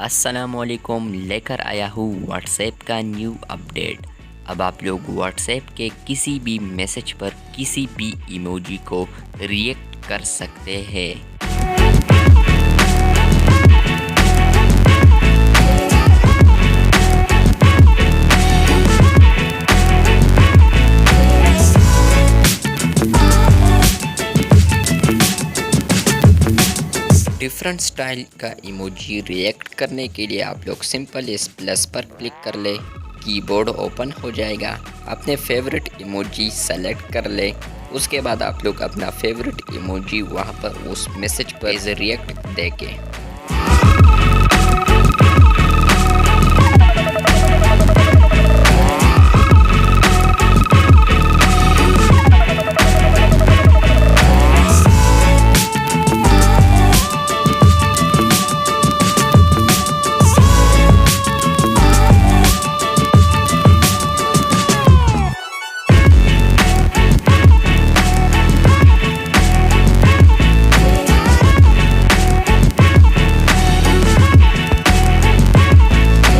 अस्सलामुअलैकुम, लेकर आया हूँ व्हाट्सएप का न्यू अपडेट। अब आप लोग व्हाट्सएप के किसी भी मैसेज पर किसी भी इमोजी को रिएक्ट कर सकते हैं। डिफरेंट स्टाइल का इमोजी रिएक्ट करने के लिए आप लोग सिंपल इस प्लस पर क्लिक कर ले, कीबोर्ड ओपन हो जाएगा। अपने फेवरेट इमोजी सेलेक्ट कर ले। उसके बाद आप लोग अपना फेवरेट इमोजी वहां पर उस मैसेज पर रिएक्ट देके